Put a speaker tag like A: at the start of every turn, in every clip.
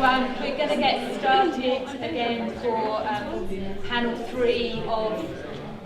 A: We're going to get started again for panel 3 of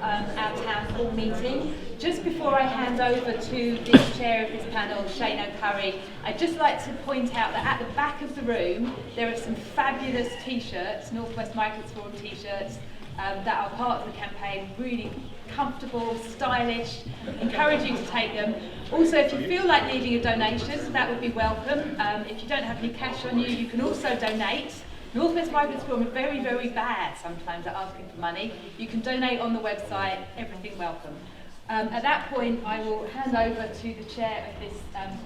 A: our town hall meeting. Just before I hand over to the chair of this panel, Féin Currie, I'd just like to point out that at the back of the room there are some fabulous t-shirts, North West Migrants Forum t-shirts, that are part of the campaign, really comfortable, stylish. Encourage you to take them. Also, if you feel like needing a donation, that would be welcome. If you don't have any cash on you, you can also donate. North West Migrants Forum are very, very bad sometimes at asking for money. You can donate on the website, everything welcome. At that point, I will hand over to the chair of this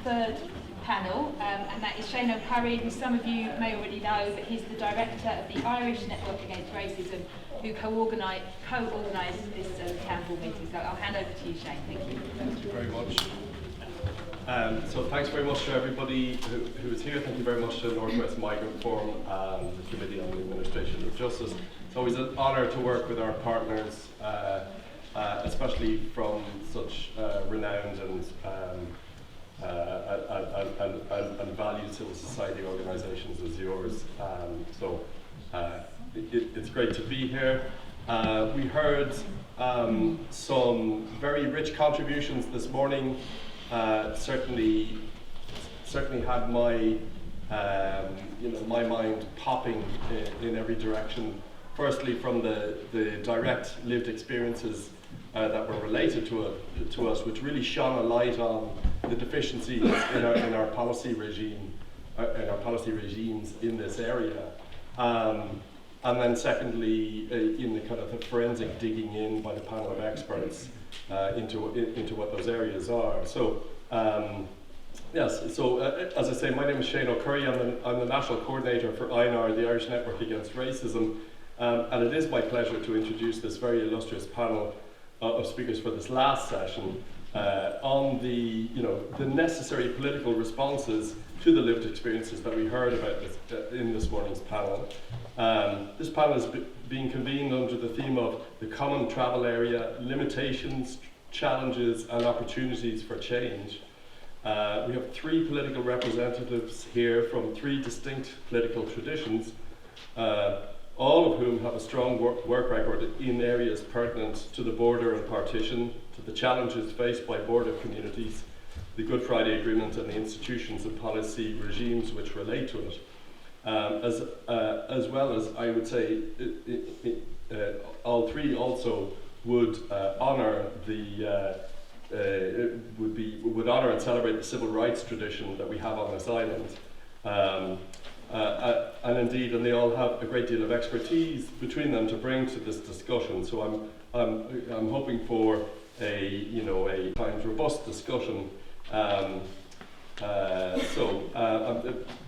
A: third panel, and that is Féin Currie, who some of you may already know, but he's the director of the Irish Network Against Racism, who co-organised this town hall meeting. So I'll hand over to you, Féin. Thank you.
B: Thank you very much. So thanks very much to everybody who is here. Thank you very much to North West Migrant Forum and the Committee on the Administration of Justice. It's always an honour to work with our partners, especially from such renowned and valued civil society organisations as yours. It's great to be here. We heard some very rich contributions this morning. Certainly had my my mind popping in every direction. Firstly, from the direct lived experiences that were related to us, which really shone a light on the deficiencies in our policy regime, in our policy regimes in this area. And then secondly, in the kind of the forensic digging in by the panel of experts into what those areas are. So yes, so as I say, my name is Féin Currie. I'm the National Coordinator for INR, the Irish Network Against Racism, and it is my pleasure to introduce this very illustrious panel of speakers for this last session on the necessary political responses to the lived experiences that we heard about in this morning's panel. This panel is being convened under the theme of the common travel area, limitations, challenges and opportunities for change. We have 3 political representatives here from 3 distinct political traditions, all of whom have a strong work record in areas pertinent to the border and partition, to the challenges faced by border communities, the Good Friday Agreement and the institutions and policy regimes which relate to it. As well as, I would say, all 3 also would honour would honour and celebrate the civil rights tradition that we have on this island, and they all have a great deal of expertise between them to bring to this discussion. So I'm hoping for a times robust discussion.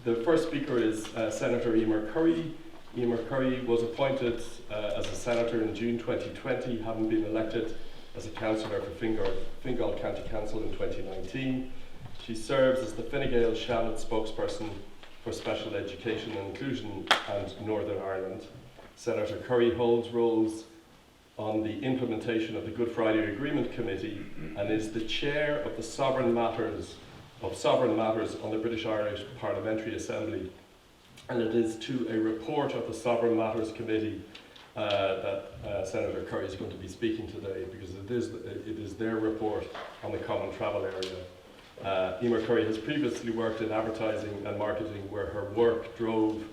B: The first speaker is Senator Emer Currie. Emer Currie was appointed as a senator in June 2020, having been elected as a councillor for Fingal County Council in 2019. She serves as the Gael spokesperson for special education and inclusion and Northern Ireland. Senator Currie holds roles on the implementation of the Good Friday Agreement Committee and is the chair of the Sovereign Matters on the British Irish Parliamentary Assembly. And it is to a report of the Sovereign Matters Committee that Senator Currie is going to be speaking today, because it is their report on the common travel area. Emer Currie has previously worked in advertising and marketing, where her work drove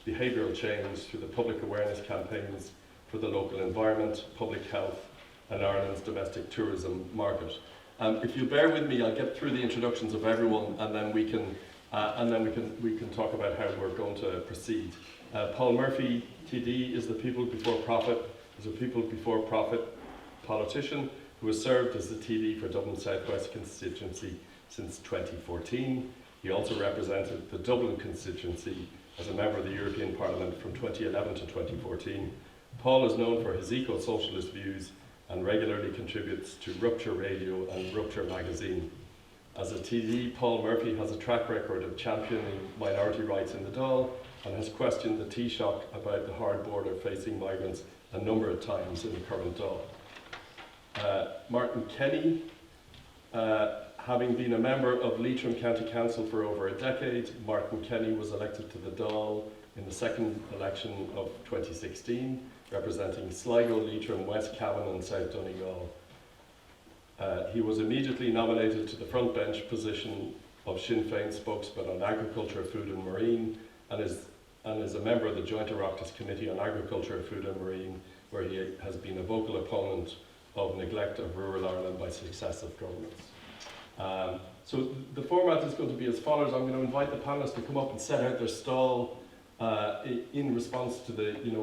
B: behavioural change through the public awareness campaigns for the local environment, public health, and Ireland's domestic tourism market. If you bear with me, I'll get through the introductions of everyone, and then we can talk about how we're going to proceed. Paul Murphy, TD, is a people before profit politician who has served as the TD for Dublin South West constituency since 2014. He also represented the Dublin constituency as a member of the European Parliament from 2011 to 2014. Paul is known for his eco-socialist views and regularly contributes to Rupture Radio and Rupture magazine. As a TD, Paul Murphy has a track record of championing minority rights in the Dáil and has questioned the Taoiseach about the hard border facing migrants a number of times in the current Dáil. Martin Kenny, having been a member of Leitrim County Council for over a decade, Martin Kenny was elected to the Dáil in the second election of 2016, representing Sligo, Leitrim, West Cavan and South Donegal. He was immediately nominated to the front bench position of Sinn Féin spokesman on agriculture, food and marine, and is a member of the Joint Oireachtas Committee on Agriculture, Food and Marine, where he has been a vocal opponent of neglect of rural Ireland by successive governments. So the format is going to be as follows. I'm going to invite the panelists to come up and set out their stall in response to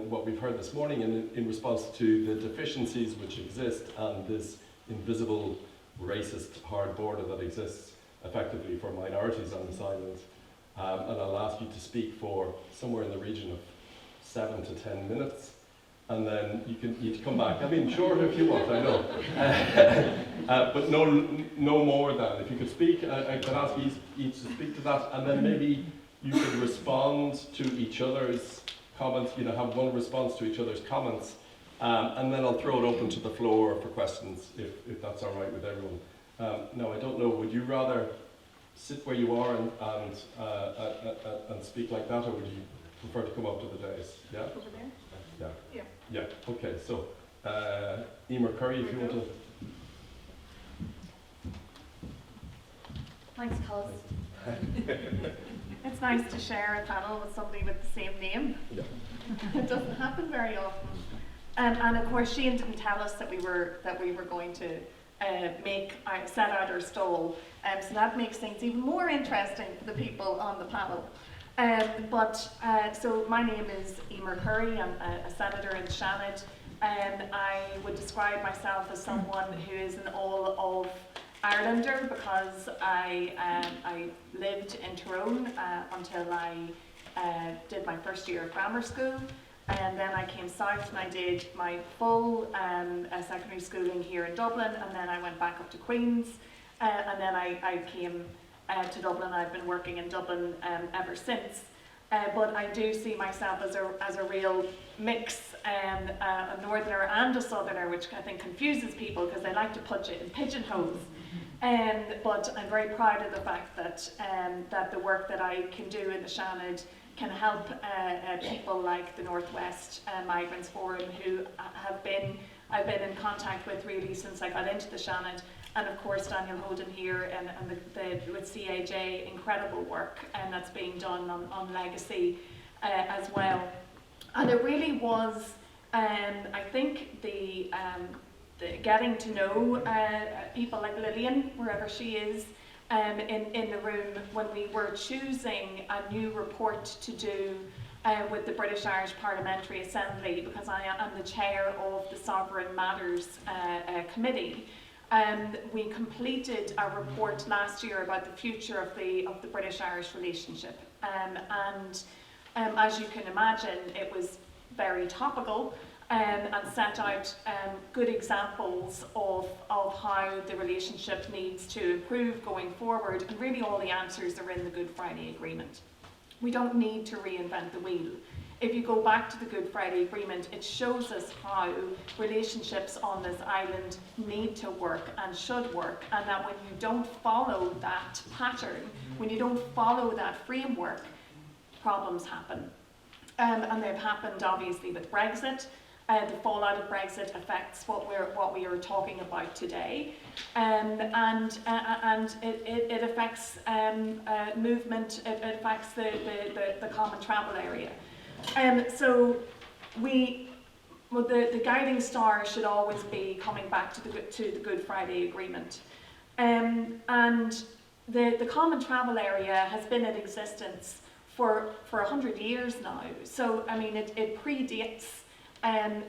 B: what we've heard this morning, and in response to the deficiencies which exist and this invisible racist hard border that exists effectively for minorities on this island. And I'll ask you to speak for somewhere in the region of 7 to 10 minutes, and then you can come back. I mean, short if you want, I know. But no more than. If you could speak, I could ask each to speak to that, and then maybe you could respond to each other's comments, have one response to each other's comments, and then I'll throw it open to the floor for questions, if that's all right with everyone. No, I don't know, would you rather sit where you are and speak like that, or would you prefer to come up to the dais? Yeah?
C: Over there?
B: Yeah.
C: Yeah.
B: Yeah, okay, so Emer, Currie, if you want to.
C: Thanks, Colin. It's nice to share a panel with somebody with the same name.
B: Yeah.
C: It doesn't happen very often. And of course, Shane didn't tell us that we were going to set out our stall. So that makes things even more interesting for the people on the panel. So my name is Emer Currie. I'm a senator in Shannon. I would describe myself as someone who is an all of Irelander, because I lived in Tyrone until I did my first year of grammar school, and then I came south and I did my full secondary schooling here in Dublin, and then I went back up to Queen's, and then I came to Dublin. I've been working in Dublin ever since. But I do see myself as a real mix, a northerner and a southerner, which I think confuses people because they like to put you in pigeonholes. But I'm very proud of the fact that the work that I can do in the Shannon can help people like the Northwest Migrants Forum, who I've been in contact with really since I got into the Shannon. And of course Daniel Holden here and with CAJ, incredible work that's being done on legacy as well. And it really was, I think, the getting to know people like Lillian, wherever she is, in the room, when we were choosing a new report to do with the British Irish Parliamentary Assembly, because I am the chair of the Sovereign Matters Committee. We completed a report last year about the future of the British-Irish relationship, and as you can imagine, it was very topical and set out good examples of how the relationship needs to improve going forward, and really all the answers are in the Good Friday Agreement. We don't need to reinvent the wheel. If you go back to the Good Friday Agreement, it shows us how relationships on this island need to work and should work, and that when you don't follow that pattern, when you don't follow that framework, problems happen. And they've happened obviously with Brexit. The fallout of Brexit affects what we are talking about today, and it affects movement. It affects the common travel area. So the guiding star should always be coming back to the Good Friday Agreement, and the common travel area has been in existence for 100 years now. So I mean, it predates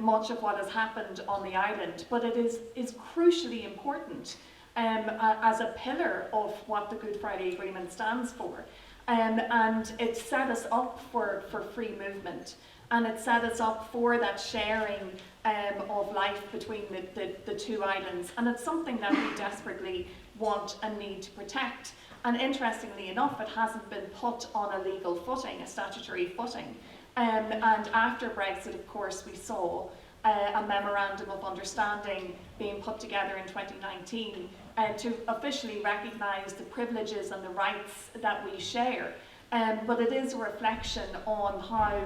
C: much of what has happened on the island, but it is crucially important as a pillar of what the Good Friday Agreement stands for. And it set us up for free movement, and it set us up for that sharing of life between the two islands, and it's something that we desperately want and need to protect. And interestingly enough, it hasn't been put on a legal footing, a statutory footing. And after Brexit, of course, we saw a memorandum of understanding being put together in 2019 to officially recognise the privileges and the rights that we share. but it is a reflection on how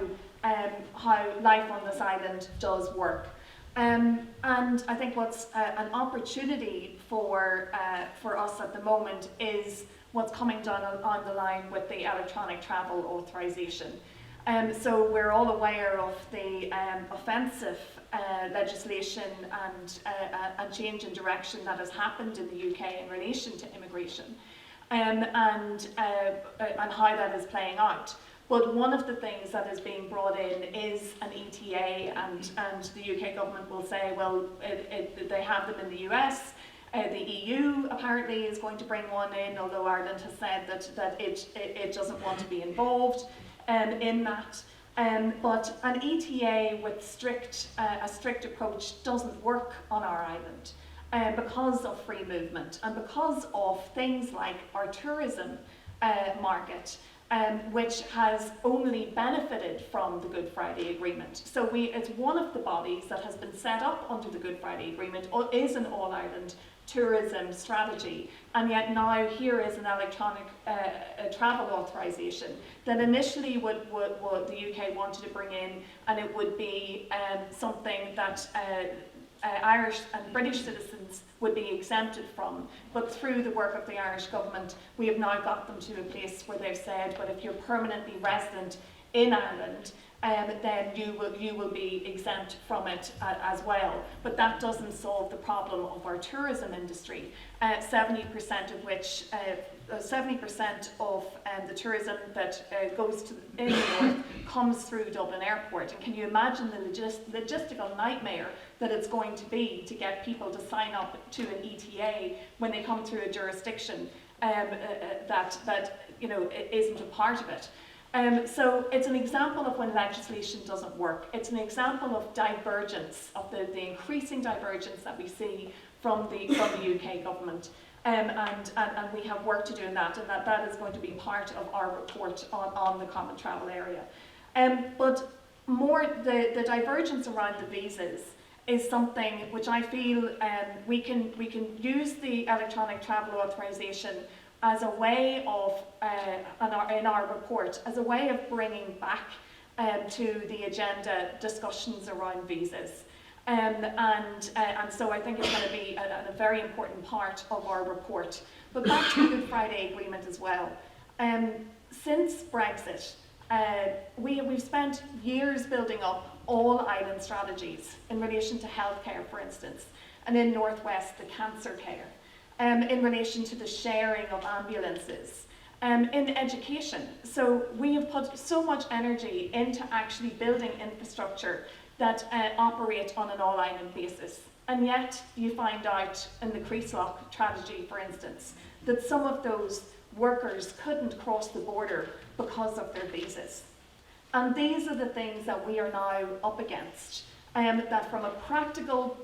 C: life on this island does work. And I think what's an opportunity for us at the moment is what's coming down on the line with the electronic travel authorisation. So we're all aware of the offensive legislation and change in direction that has happened in the UK in relation to immigration, and how that is playing out. But one of the things that is being brought in is an ETA, and the UK government will say, well, they have them in the US. The EU apparently is going to bring one in, although Ireland has said that it doesn't want to be involved in that. But an ETA with a strict approach doesn't work on our island because of free movement and because of things like our tourism market, which has only benefited from the Good Friday Agreement. So it's one of the bodies that has been set up under the Good Friday Agreement, is an all-Ireland tourism strategy, and yet now here is an electronic travel authorisation that initially would the UK wanted to bring in, and it would be something that Irish and British citizens would be exempted from. But through the work of the Irish government, we have now got them to a place where they've said, but if you're permanently resident in Ireland, then you will be exempt from it as well. But that doesn't solve the problem of our tourism industry. 70% of which, 70% of the tourism that goes to in the north comes through Dublin Airport. And can you imagine the logistical nightmare that it's going to be to get people to sign up to an ETA when they come through a jurisdiction that isn't a part of it. So it's an example of when legislation doesn't work. It's an example of divergence, of the increasing divergence that we see from the UK government. And we have work to do in that, and that is going to be part of our report on the Common Travel Area. But more, the divergence around the visas is something which I feel we can use the electronic travel authorisation as a way of, in our report, as a way of bringing back to the agenda discussions around visas. And so I think it's going to be a very important part of our report. But back to the Good Friday Agreement as well. Since Brexit, we've spent years building up all island strategies in relation to healthcare, for instance, and in North West, the cancer care. In relation to the sharing of ambulances, in education. So we have put so much energy into actually building infrastructure that operate on an all-island basis. And yet you find out in the Creaslock tragedy, for instance, that some of those workers couldn't cross the border because of their visas. And these are the things that we are now up against, that from a practical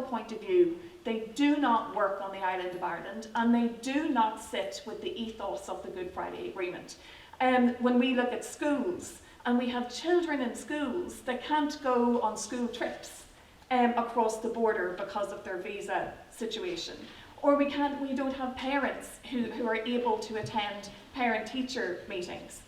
C: point of view, they do not work on the island of Ireland, and they do not sit with the ethos of the Good Friday Agreement. When we look at schools, and we have children in schools that can't go on school trips across the border because of their visa situation. Or we don't have parents who are able to attend parent-teacher meetings.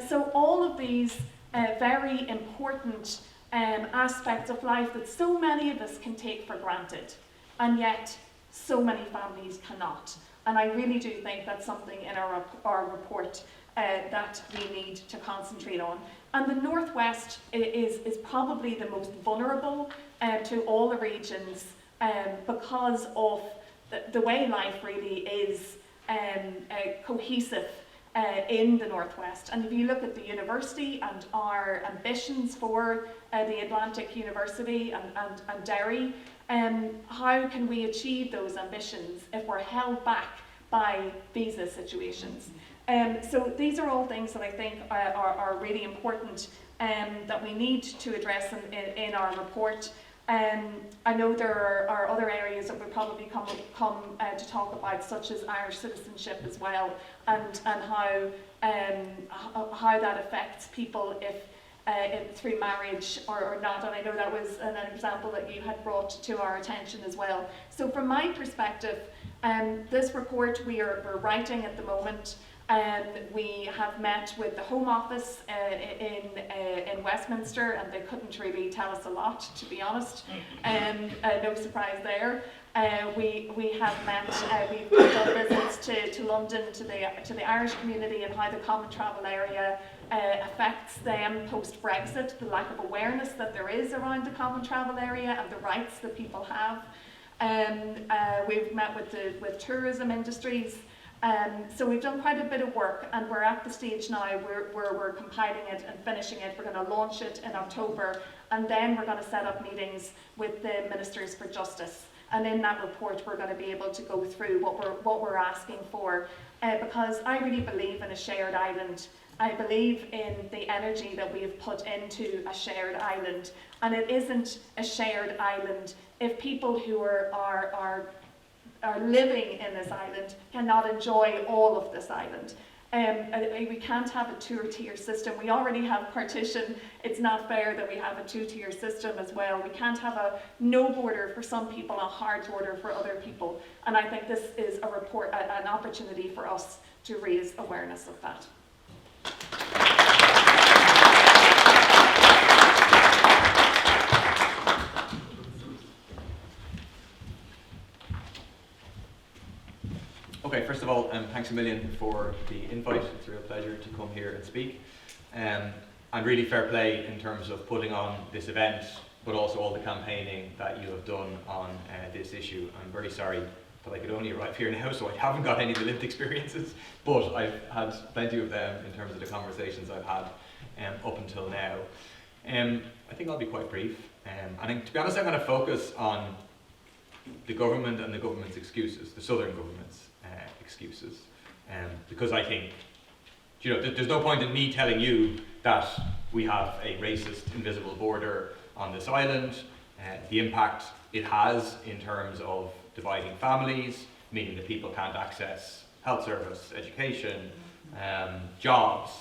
C: So all of these very important aspects of life that so many of us can take for granted, and yet so many families cannot. And I really do think that's something in our report that we need to concentrate on. And the Northwest is probably the most vulnerable to all the regions because of the way life really is cohesive in the Northwest. And if you look at the university and our ambitions for the Atlantic University and Derry, how can we achieve those ambitions if we're held back by visa situations? So these are all things that I think are really important that we need to address in our report. I know there are other areas that we'll probably come to talk about, such as Irish citizenship as well, and how that affects people if through marriage or not. And I know that was an example that you had brought to our attention as well. So from my perspective, this report we're writing at the moment, We have met with the Home Office in Westminster, and they couldn't really tell us a lot, to be honest. No surprise there. We have met, we've done visits to London, to the Irish community, and how the common travel area affects them post-Brexit, the lack of awareness that there is around the common travel area and the rights that people have. We've met with tourism industries. So we've done quite a bit of work, and we're at the stage now where we're compiling it and finishing it. We're going to launch it in October, and then we're going to set up meetings with the Ministers for Justice. And in that report, we're going to be able to go through what we're asking for, because I really believe in a shared island. I believe in the energy that we have put into a shared island, and it isn't a shared island if people who are living in this island cannot enjoy all of this island. We can't have a two-tier system. We already have partition. It's not fair that we have a two-tier system as well. We can't have a no border for some people, a hard border for other people. And I think this is an opportunity for us to raise awareness of that.
D: Okay, first of all, thanks a million for the invite. It's a real pleasure to come here and speak. And really fair play in terms of putting on this event, but also all the campaigning that you have done on this issue. I'm very sorry that I could only arrive here now, so I haven't got any of the lived experiences, but I've had plenty of them in terms of the conversations I've had up until now. I think I'll be quite brief. And to be honest, I'm going to focus on the government and the government's excuses, the Southern government's excuses, because I think, there's no point in me telling you that we have a racist, invisible border on this island, the impact it has in terms of dividing families, meaning that people can't access health service, education, jobs,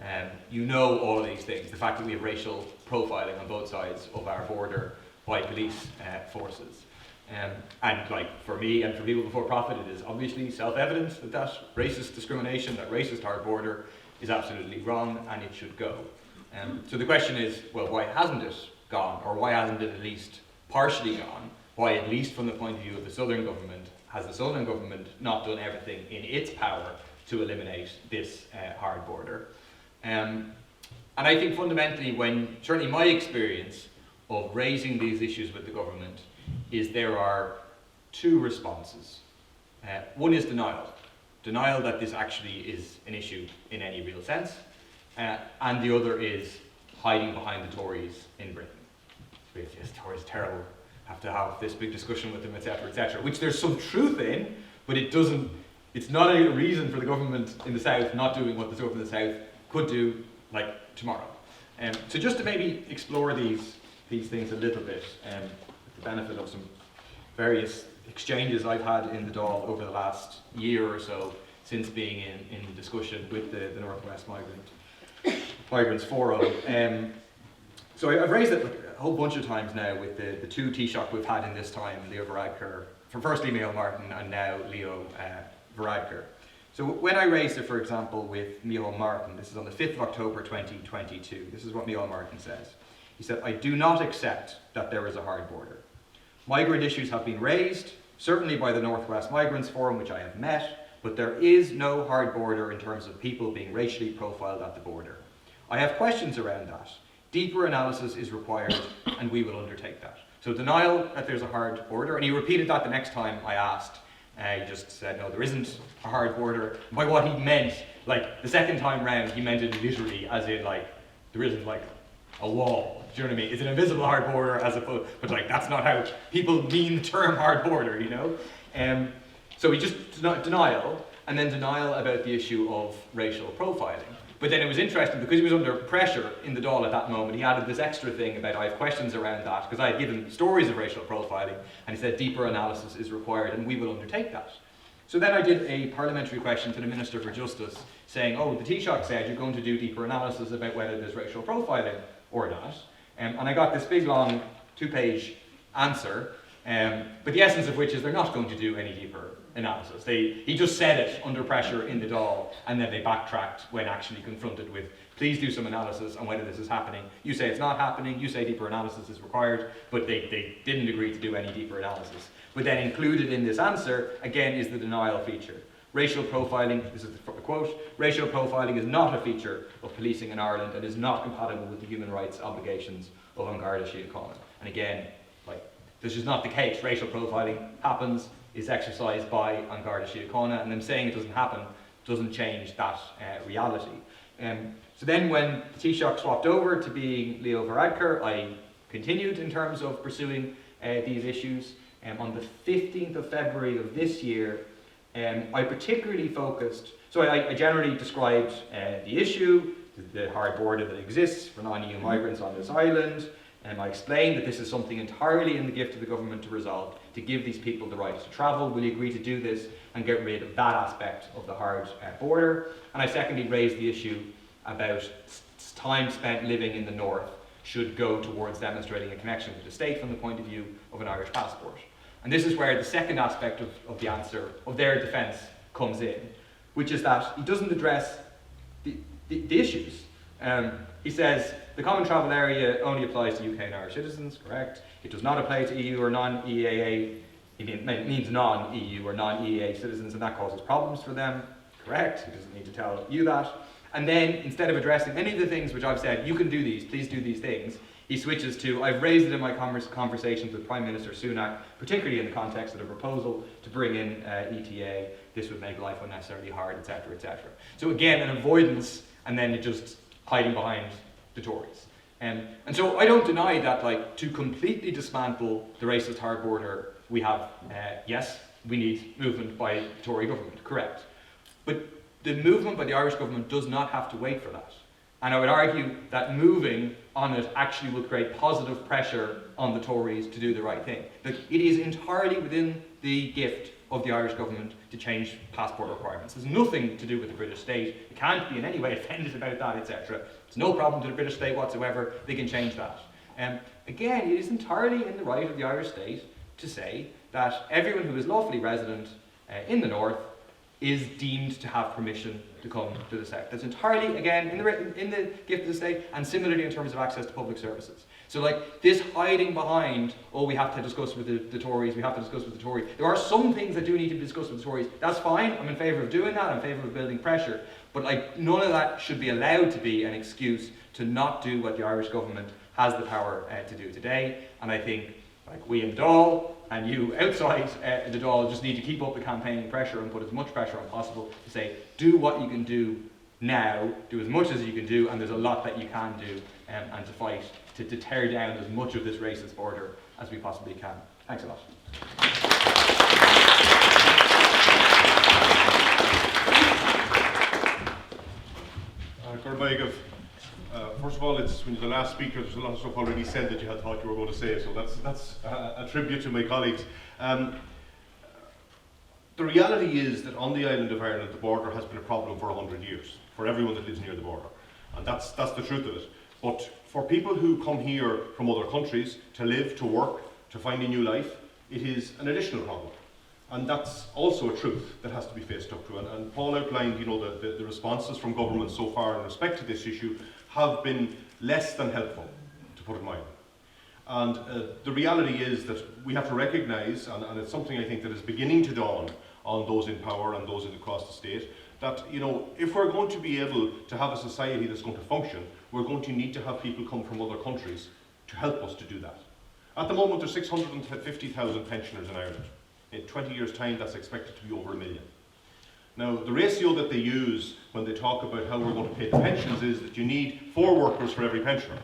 D: all of these things, the fact that we have racial profiling on both sides of our border by police forces. And for me and for people before profit, it is obviously self-evident that racist discrimination, that racist hard border is absolutely wrong, and it should go. So the question is, well, why hasn't it gone, or why hasn't it at least partially gone? Why, at least from the point of view of the Southern government, has the Southern government not done everything in its power to eliminate this hard border? And I think fundamentally, certainly my experience of raising these issues with the government is there are two responses. One is denial that this actually is an issue in any real sense, and the other is hiding behind the Tories in Britain. Yes, Tories are terrible, have to have this big discussion with them, etc., which there's some truth in, but it's not a reason for the government in the South not doing what the stuff in the South could do, tomorrow. So just to maybe explore these things a little bit, with the benefit of some various exchanges I've had in the Dáil over the last year or so since being in discussion with the Northwest Migrants Forum. So I've raised it a whole bunch of times now with the two Taoiseach we've had in this time, Leo Varadkar, firstly Micheál Martin and now Leo Varadkar. So when I raised it, for example, with Micheál Martin, this is on the 5th of October 2022, this is what Micheál Martin says. He said, "I do not accept that there is a hard border. Migrant issues have been raised, certainly by the Northwest Migrants Forum, which I have met, but there is no hard border in terms of people being racially profiled at the border. I have questions around that. Deeper analysis is required, and we will undertake that." So denial that there's a hard border, and he repeated that the next time I asked. He just said, no, there isn't a hard border. By what he meant, the second time round, he meant it literally as in, there isn't, a wall. Do you know what I mean? It's an invisible hard border as opposed, but that's not how people mean the term hard border, So he just denial, and then denial about the issue of racial profiling. But then it was interesting, because he was under pressure in the Dáil at that moment, he added this extra thing about, I have questions around that, because I had given stories of racial profiling, and he said deeper analysis is required, and we will undertake that. So then I did a parliamentary question to the Minister for Justice, saying, the Taoiseach said you're going to do deeper analysis about whether there's racial profiling or not. And I got this big, long, 2-page answer But the essence of which is they're not going to do any deeper analysis. He just said it under pressure in the Dáil, and then they backtracked when actually confronted with, please do some analysis on whether this is happening. You say it's not happening, you say deeper analysis is required, but they didn't agree to do any deeper analysis. But then included in this answer, again, is the denial feature. Racial profiling, this is the quote, racial profiling is not a feature of policing in Ireland and is not compatible with the human rights obligations of An Garda Síochána. And again, this is not the case. Racial profiling happens, is exercised by An Garda Síochána, and them saying it doesn't happen doesn't change that reality. So then when Taoiseach swapped over to being Leo Varadkar, I continued in terms of pursuing these issues. On the 15th of February of this year, I particularly focused, so I generally described the issue, the hard border that exists for non-EU migrants on this island, and I explained that this is something entirely in the gift of the government to resolve, to give these people the right to travel. Will you agree to do this and get rid of that aspect of the hard border? And I secondly raised the issue about time spent living in the north should go towards demonstrating a connection with the state from the point of view of an Irish passport. And this is where the second aspect of the answer, of their defence, comes in, which is that he doesn't address the issues. He says the common travel area only applies to UK and Irish citizens, correct? It does not apply to EU or non-EEA, it means non-EU or non-EEA citizens, and that causes problems for them, correct? He doesn't need to tell you that. And then, instead of addressing any of the things which I've said, you can do these, please do these things, he switches to, I've raised it in my conversations with Prime Minister Sunak, particularly in the context of a proposal to bring in ETA, this would make life unnecessarily hard, etc., etc. So again, an avoidance, and then just hiding behind the Tories. And so I don't deny that, to completely dismantle the racist hard border, we have, yes, we need movement by the Tory government, correct. But the movement by the Irish government does not have to wait for that. And I would argue that moving on it actually will create positive pressure on the Tories to do the right thing. That it is entirely within the gift of the Irish government to change passport requirements. There's nothing to do with the British state. It can't be in any way offended about that, etc. It's no problem to the British state whatsoever. They can change that. Again, it is entirely in the right of the Irish state to say that everyone who is lawfully resident in the north is deemed to have permission to come to the south. That's entirely, again, in the gift of the state, and similarly in terms of access to public services. So this hiding behind, we have to discuss with the Tories, we have to discuss with the Tories. There are some things that do need to be discussed with the Tories. That's fine, I'm in favour of doing that, I'm in favour of building pressure. But none of that should be allowed to be an excuse to not do what the Irish government has the power to do today. And I think, we in Dáil, and you outside the Dáil just need to keep up the campaigning pressure and put as much pressure on possible to say, do what you can do now, do as much as you can do, and there's a lot that you can do, and to fight to tear down as much of this racist border as we possibly can. Thanks a lot.
E: First of all, it's when you're the last speaker, there's a lot of stuff already said that you had thought you were going to say, so that's a tribute to my colleagues. The reality is that on the island of Ireland, the border has been a problem for 100 years, for everyone that lives near the border. And that's the truth of it. But for people who come here from other countries to live, to work, to find a new life, it is an additional problem. And that's also a truth that has to be faced up to. And Paul outlined, the responses from government so far in respect to this issue have been less than helpful, to put it mildly. And the reality is that we have to recognise, and it's something I think that is beginning to dawn on those in power and those across the state, that if we're going to be able to have a society that's going to function, we're going to need to have people come from other countries to help us to do that. At the moment, there's 650,000 pensioners in Ireland. In 20 years' time, that's expected to be over 1 million. Now, the ratio that they use when they talk about how we're going to pay the pensions is that you need 4 workers for every pensioner.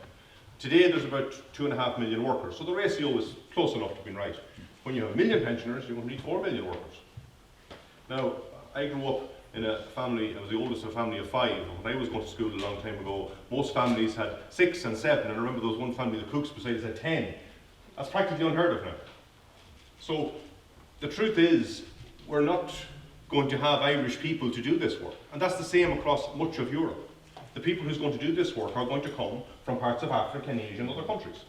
E: Today, there's about 2.5 million workers, so the ratio is close enough to being right. When you have 1 million pensioners, you're going to need 4 million workers. Now, I grew up in a family, I was the oldest of a family of 5, and when I was going to school a long time ago, most families had 6 and 7, and I remember there was one family, the Cooks beside us, had 10. That's practically unheard of now. So, the truth is, we're not going to have Irish people to do this work. And that's the same across much of Europe. The people who's going to do this work are going to come from parts of Africa and Asia and other countries.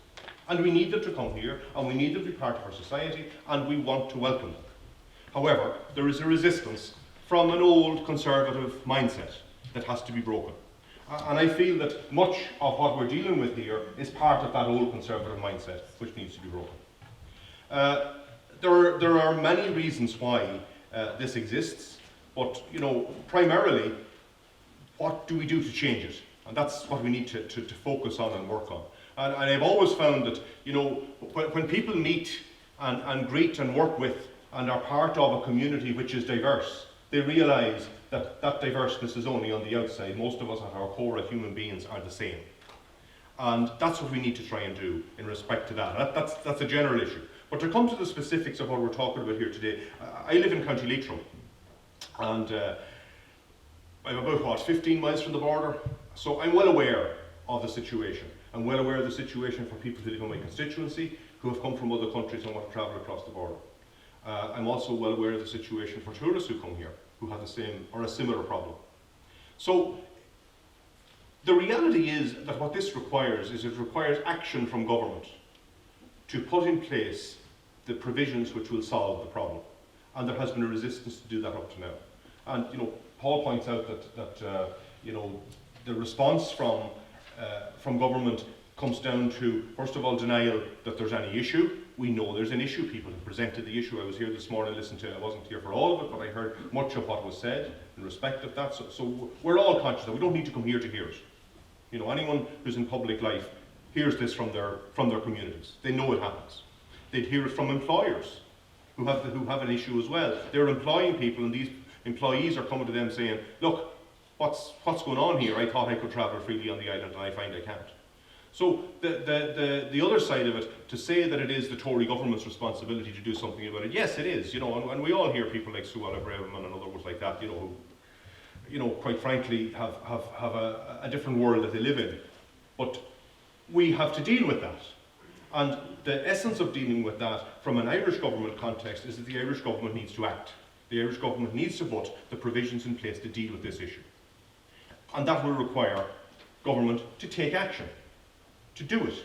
E: And we need them to come here, and we need them to be part of our society, and we want to welcome them. However, there is a resistance from an old conservative mindset that has to be broken. And I feel that much of what we're dealing with here is part of that old conservative mindset which needs to be broken. There are many reasons why this exists, but primarily, what do we do to change it? And that's what we need to focus on and work on. And I've always found that when people meet and greet and work with and are part of a community which is diverse, they realise that that diverseness is only on the outside. Most of us at our core as human beings are the same. And that's what we need to try and do in respect to that. That's a general issue. But to come to the specifics of what we're talking about here today, I live in County Leitrim, and I'm about, 15 miles from the border, so I'm well aware of the situation. I'm well aware of the situation for people who live in my constituency, who have come from other countries and want to travel across the border. I'm also well aware of the situation for tourists who come here, who have the same or a similar problem. So the reality is that what this requires is it requires action from government to put in place the provisions which will solve the problem. And there has been a resistance to do that up to now. And Paul points out that the response from government comes down to, first of all, denial that there's any issue. We know there's an issue. People have presented the issue. I was here this morning, I wasn't here for all of it, but I heard much of what was said in respect of that. So we're all conscious that we don't need to come here to hear it. Anyone who's in public life hears this from their communities. They know it happens. They'd hear it from employers who have an issue as well. They're employing people, and these employees are coming to them saying, look, what's going on here? I thought I could travel freely on the island, and I find I can't. So the other side of it, to say that it is the Tory government's responsibility to do something about it, yes, it is. And we all hear people like Suella Braverman and others like that, who, quite frankly, have a different world that they live in. But we have to deal with that. And the essence of dealing with that from an Irish government context is that the Irish government needs to act. The Irish government needs to put the provisions in place to deal with this issue. And that will require government to take action, to do it.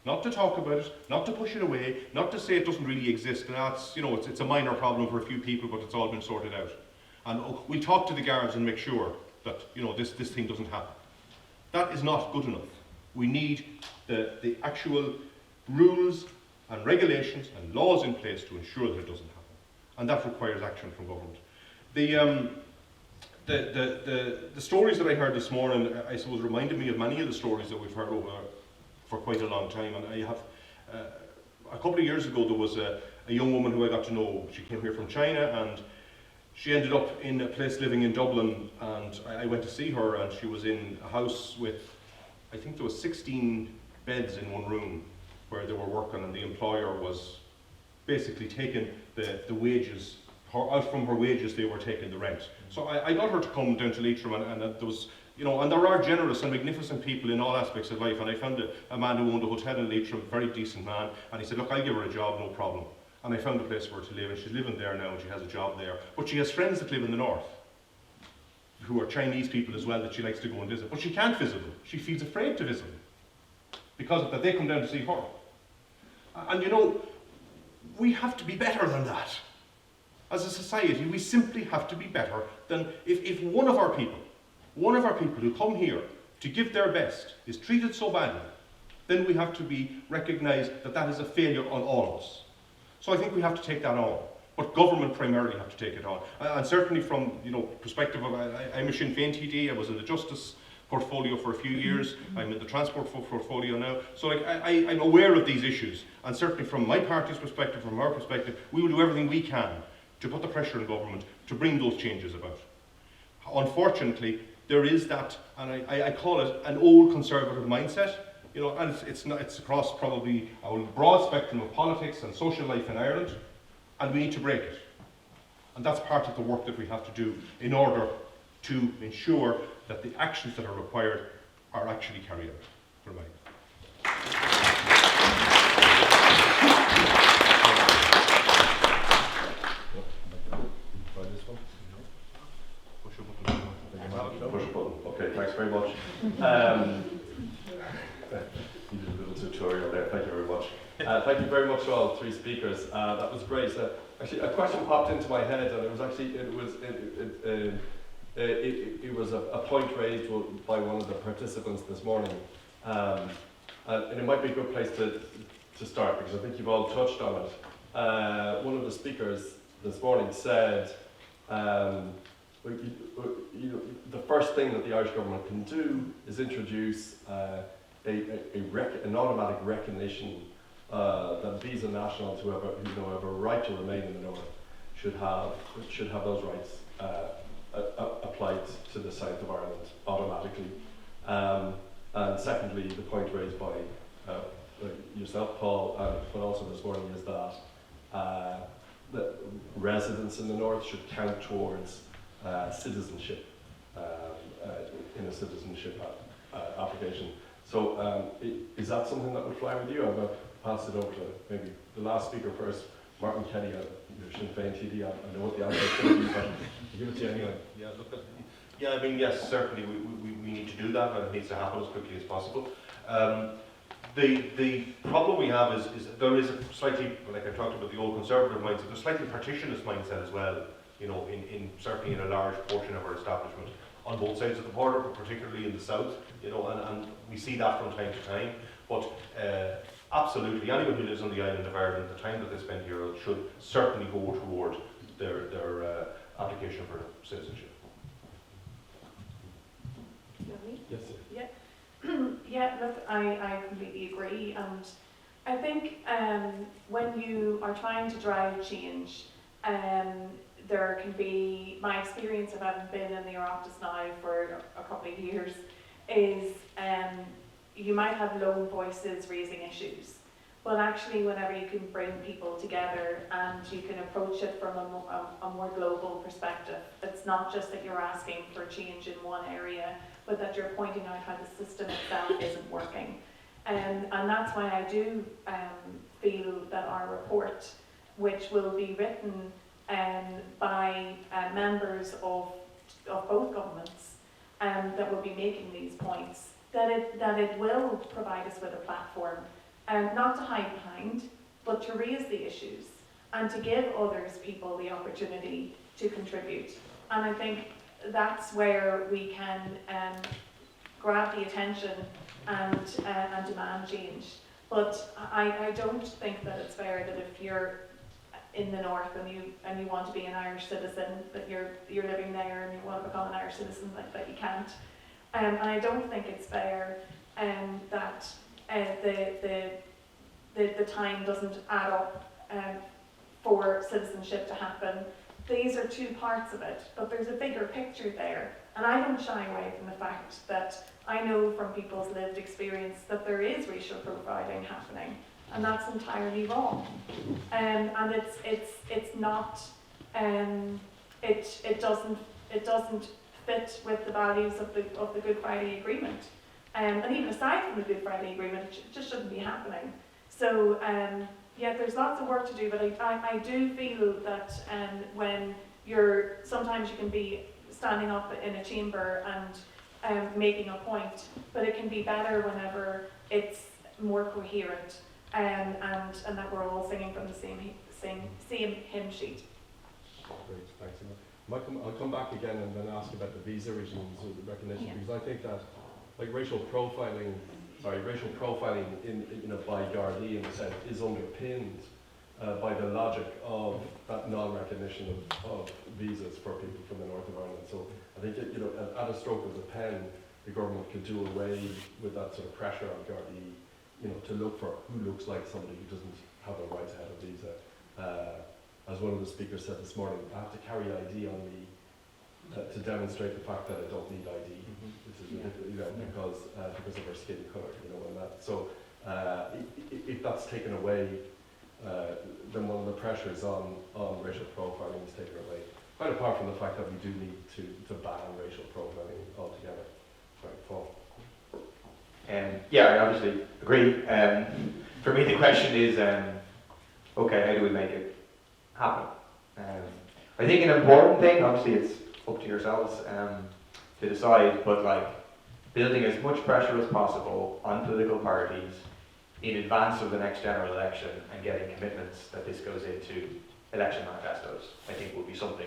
E: Not to talk about it, not to push it away, not to say it doesn't really exist, and it's a minor problem for a few people, but it's all been sorted out. And we'll talk to the guards and make sure that this thing doesn't happen. That is not good enough. We need the actual rules and regulations and laws in place to ensure that it doesn't happen. And that requires action from government. The stories that I heard this morning, I suppose, reminded me of many of the stories that we've heard over for quite a long time. And I have, a couple of years ago, there was a young woman who I got to know. She came here from China, and she ended up in a place living in Dublin, and I went to see her, and she was in a house with, I think there was 16 beds in one room where they were working, and the employer was basically taking the wages, out from her wages they were taking the rent. So I got her to come down to Leitrim, and there was, and there are generous and magnificent people in all aspects of life, and I found a man who owned a hotel in Leitrim, a very decent man, and he said, look, I'll give her a job, no problem. And I found a place for her to live, and she's living there now, and she has a job there. But she has friends that live in the north, who are Chinese people as well, that she likes to go and visit. But she can't visit them. She feels afraid to visit them, because of that they come down to see her. And we have to be better than that. As a society, we simply have to be better than if one of our people who come here to give their best is treated so badly, then we have to recognise that is a failure on all of us. So I think we have to take that on. But government primarily have to take it on. And certainly from perspective of, I'm a Sinn Féin TD, I was in the Justice portfolio for a few years, I'm in the Transport portfolio now, so I'm aware of these issues, and certainly from my party's perspective, from our perspective, we will do everything we can to put the pressure on government to bring those changes about. Unfortunately, there is that, and I call it an old conservative mindset, and it's across probably a broad spectrum of politics and social life in Ireland, and we need to break it. And that's part of the work that we have to do in order to ensure that the actions that are required are actually carried out.
B: Okay, thanks very much. Needed a little tutorial there. Thank you very much. Thank you very much to all three speakers. That was great. Actually, a question popped into my head, and it was actually it was a point raised by one of the participants this morning, and it might be a good place to start because I think you've all touched on it. One of the speakers this morning said, the first thing that the Irish government can do is introduce an automatic recognition that visa nationals who have a right to remain in the North should have those rights applied to the south of Ireland automatically. And secondly, the point raised by yourself, Paul, but also this morning is that residents in the North should count towards citizenship in a citizenship application. So is that something that would fly with you? I'm going to pass it over to maybe the last speaker first, Martin Kenny, your Sinn Féin TD. I know what the answer is going to be, but I'll give it to you anyway.
E: I mean, yes, certainly we need to do that, and it needs to happen as quickly as possible. The problem we have is there is a slightly, like I talked about the old conservative mindset, there's a slightly partitionist mindset as well, certainly in a large portion of our establishment on both sides of the border, but particularly in the south, and we see that from time to time. But absolutely, anyone who lives on the island of Ireland, the time that they spend here should certainly go toward their application for citizenship.
B: Yes, sir.
C: Yeah, look, I completely agree, and I think when you are trying to drive change, there can be, my experience of having been in the Oireachtas now for a couple of years, is you might have lone voices raising issues, but actually whenever you can bring people together and you can approach it from a more global perspective, it's not just that you're asking for change in one area, but that you're pointing out how the system itself isn't working. And that's why I do feel that our report, which will be written by members of both governments that will be making these points, that it will provide us with a platform, not to hide behind, but to raise the issues and to give people the opportunity to contribute. And I think that's where we can grab the attention and demand change. But I don't think that it's fair that if you're in the North and you want to be an Irish citizen, that you're living there and you want to become an Irish citizen, that you can't. And I don't think it's fair that the time doesn't add up for citizenship to happen. These are two parts of it, but there's a bigger picture there. And I don't shy away from the fact that I know from people's lived experience that there is racial profiling happening, and that's entirely wrong. And it's not, it doesn't fit with the values of the Good Friday Agreement. And even aside from the Good Friday Agreement, it just shouldn't be happening. So yeah, there's lots of work to do, but I do feel that when sometimes you can be standing up in a chamber and making a point, but it can be better whenever it's more coherent and that we're all singing from the same hymn sheet.
B: Great, thanks, Emer. I'll come back again and then ask about the visa regimes or the recognition, because I think that racial profiling by Gardaí in a sense is underpinned by the logic of that non-recognition of visas for people from the north of Ireland. So I think at a stroke of the pen, the government could do away with that sort of pressure on Gardaí, to look for who looks like somebody who doesn't have a right to have a visa. As one of the speakers said this morning, I have to carry ID on me to demonstrate the fact that I don't need ID, which is because of our skin colour, and that. So if that's taken away, then one of the pressures on racial profiling is taken away. Quite apart from the fact that we do need to ban racial profiling altogether. Sorry, Paul.
D: Yeah, I obviously agree. For me, the question is, okay, how do we make it happen? I think an important thing, obviously it's up to yourselves to decide, but building as much pressure as possible on political parties in advance of the next general election and getting commitments that this goes into election manifestos, I think will be something,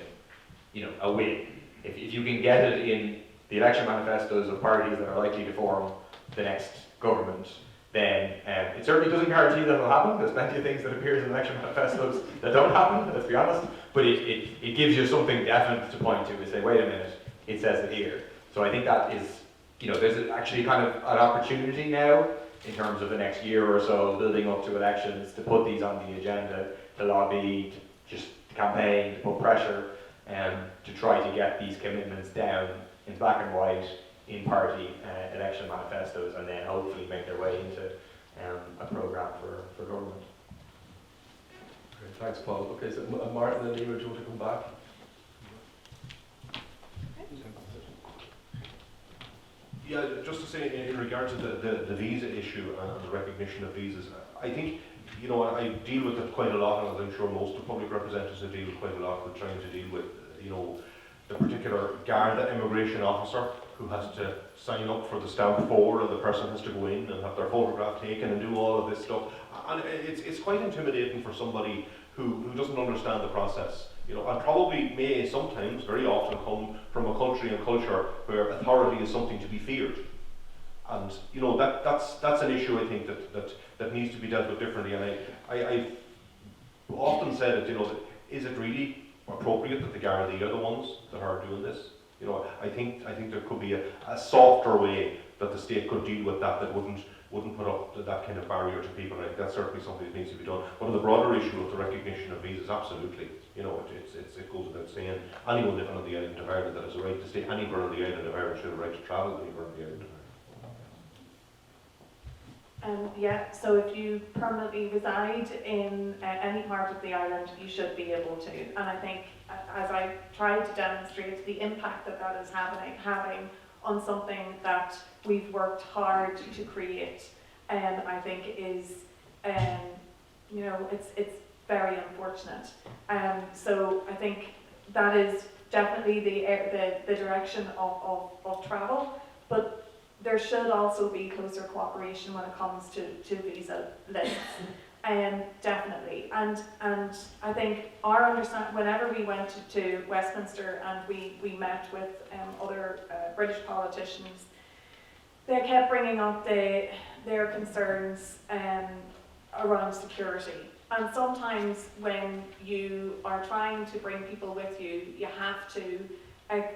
D: a win. If you can get it in the election manifestos of parties that are likely to form the next government, then it certainly doesn't guarantee that it'll happen. There's plenty of things that appear in election manifestos that don't happen, let's be honest, but it gives you something definite to point to and say, wait a minute, it says it here. So I think that is, there's actually kind of an opportunity now in terms of the next year or so building up to elections to put these on the agenda, to lobby, to campaign, to put pressure, to try to get these commitments down in black and white in party election manifestos, and then hopefully make their way into a programme for government.
B: Great, thanks, Paul. Okay, so Martin and Emer, do you want to come back?
E: Yeah, just to say in regard to the visa issue and the recognition of visas, I think, I deal with it quite a lot, and I'm sure most of the public representatives deal with quite a lot with trying to deal with, the particular Garda immigration officer who has to sign up for the stamp 4, and the person has to go in and have their photograph taken and do all of this stuff. And it's quite intimidating for somebody who doesn't understand the process. And probably may sometimes, very often, come from a country and culture where authority is something to be feared. And that's an issue, I think, that needs to be dealt with differently. And I've often said it, is it really appropriate that the Gardaí are the ones that are doing this? I think there could be a softer way that the state could deal with that wouldn't put up that kind of barrier to people. And that's certainly something that needs to be done. But on the broader issue of the recognition of visas, absolutely. It goes without saying, anyone living on the island of Ireland that has a right to stay anywhere on the island of Ireland should have a right to travel anywhere on the island of Ireland.
C: So if you permanently reside in any part of the island, you should be able to. And I think, as I tried to demonstrate, the impact that is having on something that we've worked hard to create, I think is, it's very unfortunate. So I think that is definitely the direction of travel, but there should also be closer cooperation when it comes to visa lists, definitely. And I think our understanding, whenever we went to Westminster and we met with other British politicians, they kept bringing up their concerns around security. And sometimes when you are trying to bring people with you, you have to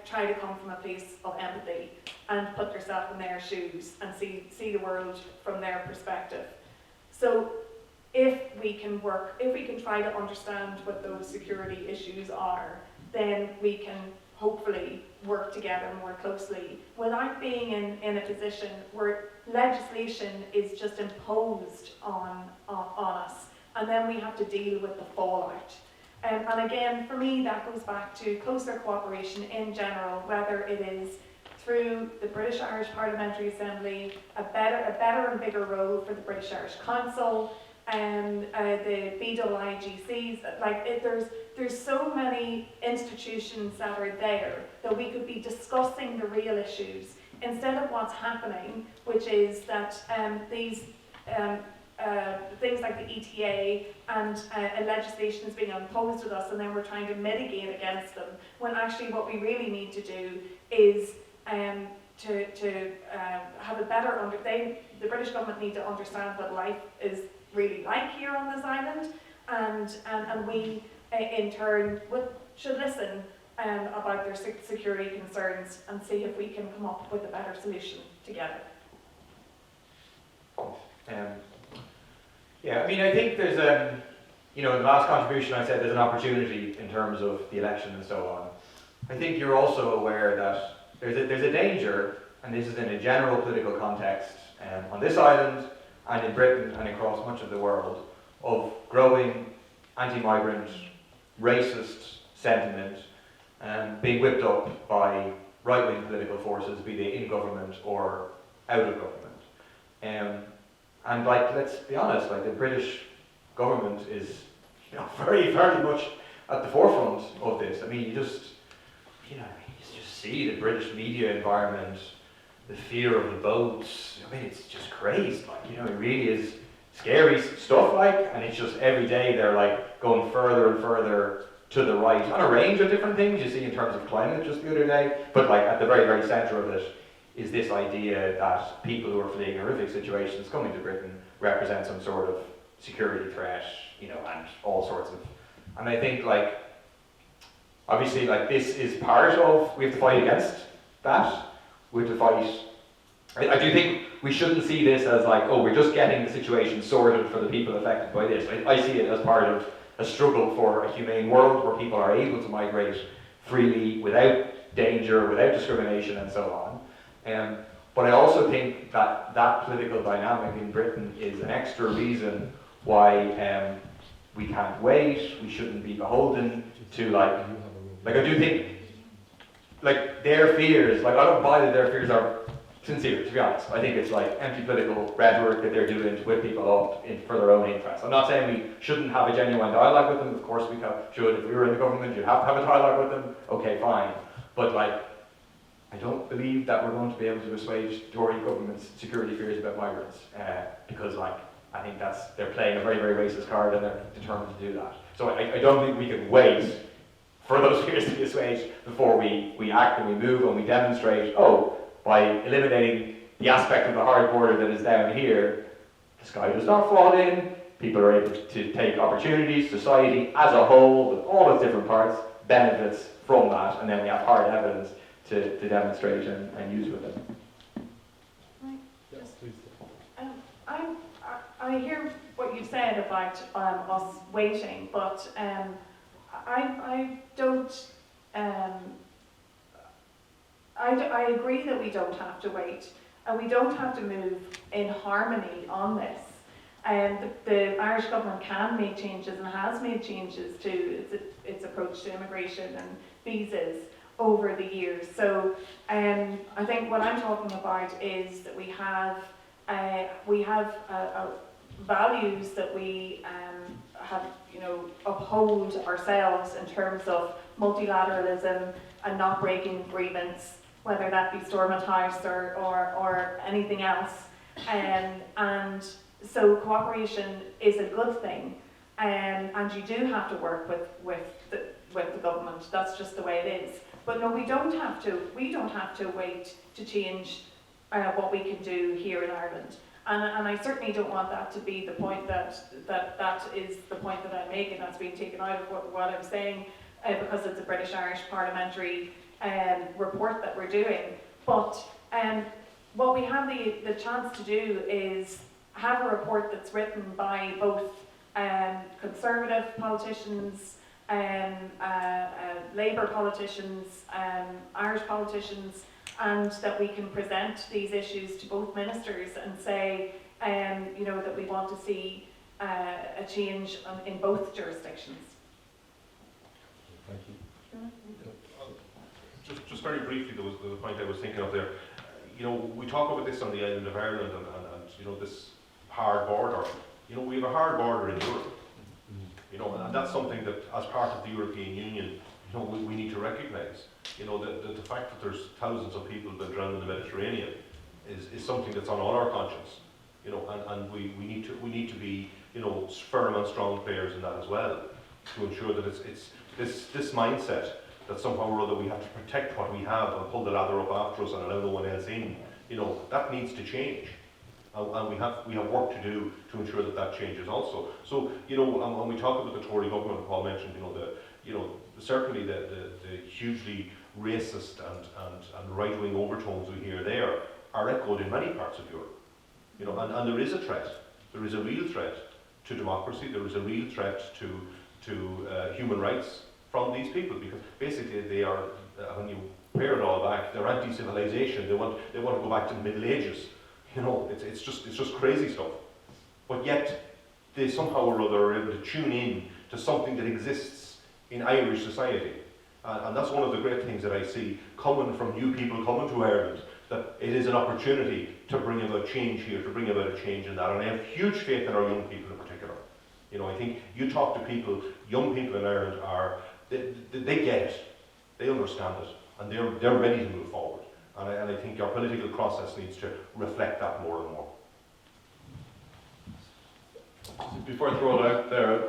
C: try to come from a place of empathy and put yourself in their shoes and see the world from their perspective. So if we can try to understand what those security issues are, then we can hopefully work together more closely without being in a position where legislation is just imposed on us, and then we have to deal with the fallout. And again, for me, that goes back to closer cooperation in general, whether it is through the British Irish Parliamentary Assembly, a better and bigger role for the British Irish Council, and the BIIGCs. There's so many institutions that are there that we could be discussing the real issues instead of what's happening, which is that these things like the ETA and legislation is being imposed on us, and then we're trying to mitigate against them, when actually what we really need to do is to have a better the British government need to understand what life is really like here on this island, and we in turn should listen about their security concerns and see if we can come up with a better solution together.
D: Yeah, I mean, I think there's in the last contribution I said there's an opportunity in terms of the election and so on. I think you're also aware that there's a danger, and this is in a general political context, on this island and in Britain and across much of the world, of growing anti-migrant, racist sentiment being whipped up by right-wing political forces, be they in government or out of government. And let's be honest, the British government is very, very much at the forefront of this. I mean, you just see the British media environment, the fear of the boats. I mean, it's just crazy. It really is scary stuff, like, and it's just every day they're like going further and further to the right on a range of different things you see in terms of climate just the other day, but like at the very, very centre of it is this idea that people who are fleeing horrific situations coming to Britain represent some sort of security threat, you know, and all sorts of, and I think like, obviously like this is part of, we have to fight against that, we have to fight, I do think we shouldn't see this as like, oh, we're just getting the situation sorted for the people affected by this. I see it as part of a struggle for a humane world where people are able to migrate freely without danger, without discrimination and so on. But I also think that that political dynamic in Britain is an extra reason why we can't wait, we shouldn't be beholden to like I do think, like their fears, like I don't buy that their fears are sincere, to be honest. I think it's like empty political rhetoric that they're doing to whip people up for their own interests. I'm not saying we shouldn't have a genuine dialogue with them, of course we should. If we were in the government, you'd have to have a dialogue with them, okay, fine. But like, I don't believe that we're going to be able to assuage the Tory government's security fears about migrants, because like, I think they're playing a very, very racist card and they're determined to do that. So I don't think we can wait for those fears to be assuaged before we act and we move and we demonstrate, oh, by eliminating the aspect of the hard border that is down here, the sky does not fall in, people are able to take opportunities, society as a whole, with all its different parts, benefits from that, and then we have hard evidence to demonstrate and use with it.
B: Yes, please.
C: I hear what you said about us waiting, but I don't. I agree that we don't have to wait, and we don't have to move in harmony on this. The Irish government can make changes and has made changes to its approach to immigration and visas over the years. So I think what I'm talking about is that we have values that we have, uphold ourselves in terms of multilateralism and not breaking agreements, whether that be Stormont House or anything else. And so cooperation is a good thing, and you do have to work with the government. That's just the way it is. But no, we don't have to. We don't have to wait to change what we can do here in Ireland. And I certainly don't want that to be the point that is the point that I'm making. That's being taken out of what I'm saying because it's a British-Irish parliamentary report that we're doing. But what we have the chance to do is have a report that's written by both Conservative politicians, Labour politicians, Irish politicians, and that we can present these issues to both ministers and say, that we want to see a change in both jurisdictions.
B: Thank you.
E: Just very briefly, there was the point I was thinking of there. We talk about this on the island of Ireland and this hard border. We have a hard border in Europe. And that's something that, as part of the European Union, we need to recognise. The fact that there's thousands of people that drown in the Mediterranean is something that's on all our conscience. And we need to be firm and strong players in that as well, to ensure that it's this mindset that somehow or other we have to protect what we have and pull the ladder up after us and allow no one else in. That needs to change. And we have work to do to ensure that changes also. So when we talk about the Tory government, Paul mentioned certainly the hugely racist and right-wing overtones we hear there are echoed in many parts of Europe. And there is a threat. There is a real threat to democracy. There is a real threat to human rights from these people, because basically they are, when you pare it all back, they're anti-civilization. They want to go back to the Middle Ages. It's just crazy stuff. But yet they somehow or other are able to tune in to something that exists in Irish society. And that's one of the great things that I see coming from new people coming to Ireland, that it is an opportunity to bring about change here, to bring about a change in that. And I have huge faith in our young people in particular. I think you talk to people, young people in Ireland they get it, they understand it, and they're ready to move forward. And I think our political process needs to reflect that more and more.
B: Before I throw it out there,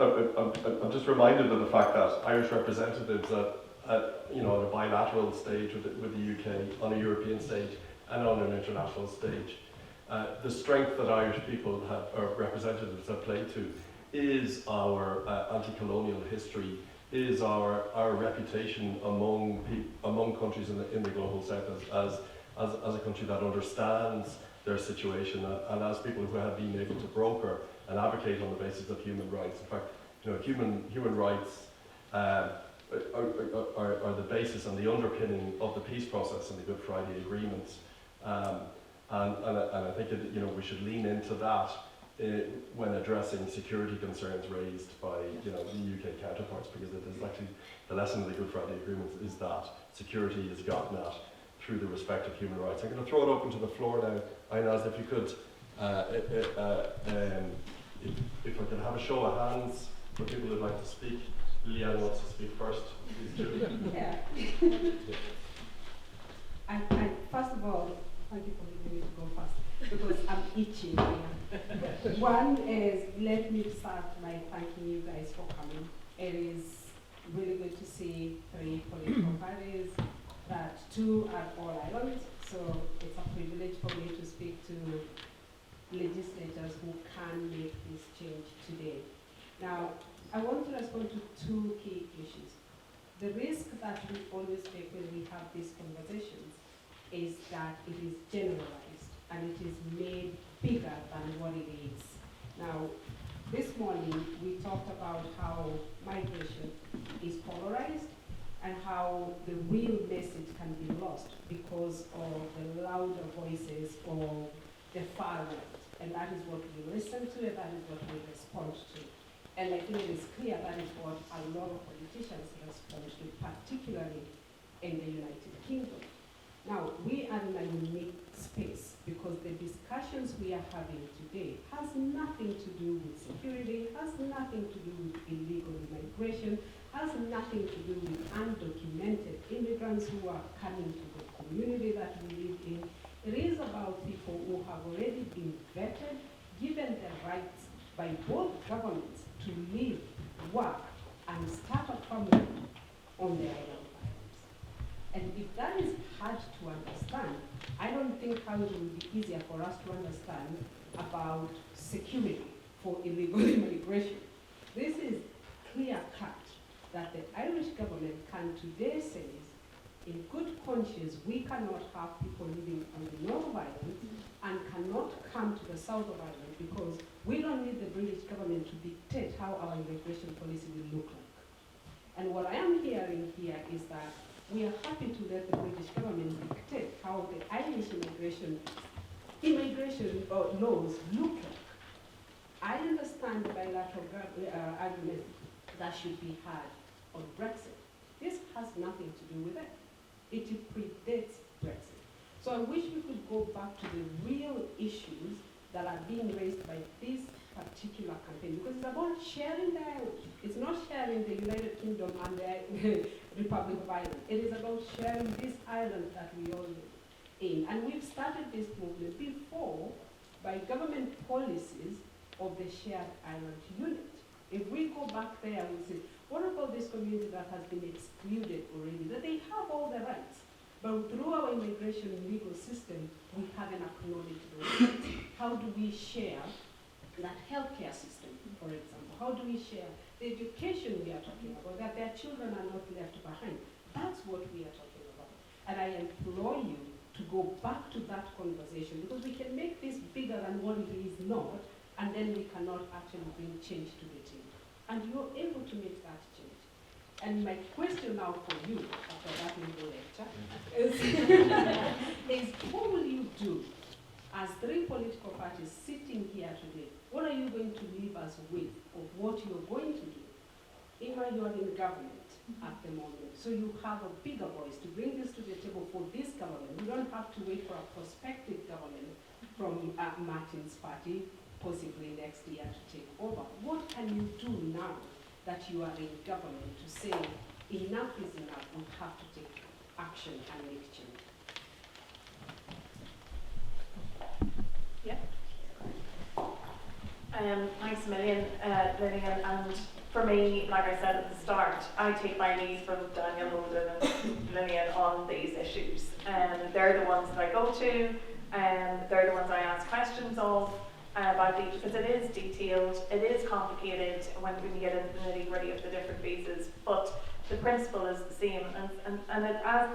B: I'm just reminded of the fact that Irish representatives at a bilateral stage with the UK, on a European stage, and on an international stage, the strength that Irish people have, or representatives have played to, is our anti-colonial history, is our reputation among countries in the global south as a country that understands their situation, and as people who have been able to broker and advocate on the basis of human rights. In fact, human rights are the basis and the underpinning of the peace process and the Good Friday agreements. And I think we should lean into that when addressing security concerns raised by the UK counterparts, because it is actually the lesson of the Good Friday agreements is that security is gotten at through the respect of human rights. I'm going to throw it open to the floor now. Inez, if you could, if I could have a show of hands for people who'd like to speak. Leanne wants to speak first. Please do.
F: Yeah. I first of all, thank you for giving me to go first, because I'm itching here. One is, let me start by thanking you guys for coming. It is really good to see 3 political parties, that 2 are all islands, so it's a privilege for me to speak to legislators who can make this change today. Now, I want to respond to 2 key issues. The risk that we always take when we have these conversations is that it is generalized and it is made bigger than what it is. Now, this morning we talked about how migration is polarized and how the real message can be lost because of the louder voices of the far right. And that is what we listen to, and that is what we respond to. And I think it is clear that is what a lot of politicians respond to, particularly in the United Kingdom. Now, we are in a unique space because the discussions we are having today has nothing to do with security, has nothing to do with illegal immigration, has nothing to do with undocumented immigrants who are coming to the community that we live in. It is about people who have already been vetted, given the rights by both governments to live, work, and start a family on the island of islands. And if that is hard to understand, I don't think how it will be easier for us to understand about security for illegal immigration. This is clear cut that the Irish government can today say, in good conscience, we cannot have people living on the north of Ireland and cannot come to the south of Ireland because we don't need the British government to dictate how our immigration policy will look like. And what I am hearing here is that we are happy to let the British government dictate how the Irish immigration laws look like. I understand the bilateral argument that should be had on Brexit. This has nothing to do with it. It predates Brexit. So I wish we could go back to the real issues that are being raised by this particular campaign, because it's about sharing the island. It's not sharing the United Kingdom and the Republic of Ireland. It is about sharing this island that we all live in. And we've started this movement before by government policies of the shared island unit. If we go back there, we say, what about this community that has been excluded already? That they have all the rights, but through our immigration legal system, we haven't acknowledged those rights. How do we share that healthcare system, for example? How do we share the education we are talking about, that their children are not left behind? That's what we are talking about. And I implore you to go back to that conversation, because we can make this bigger than what it is not, and then we cannot actually bring change to the team. And you're able to make that change. And my question now for you, after that little lecture, is what will you do as 3 political parties sitting here today? What are you going to leave us with of what you're going to do? Emer, you are in government at the moment, so you have a bigger voice to bring this to the table for this government. You don't have to wait for a prospective government from Martin's party, possibly next year, to take over. What can you do now that you are in government to say enough is enough, we have to take action and make change?
C: Yeah. Thanks a million, Lillian. And for me, like I said at the start, I take my lead from Daniel Holden and Lillian on these issues. They're the ones that I go to, and they're the ones I ask questions of about these, because it is detailed, it is complicated when you get into the nitty-gritty of the different visas, but the principle is the same, and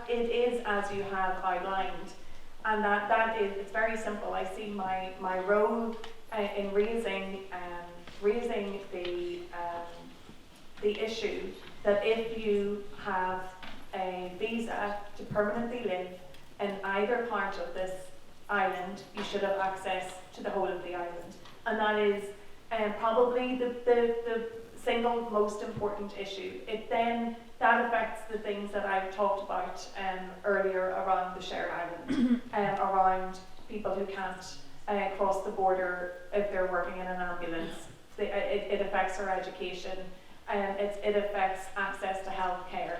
C: it is as you have outlined, and that is, it's very simple. I see my role in raising the issue that if you have a visa to permanently live in either part of this island, you should have access to the whole of the island, and that is probably the single most important issue. That affects the things that I've talked about earlier around the shared island, around people who can't cross the border if they're working in an ambulance. It affects their education, it affects access to health care.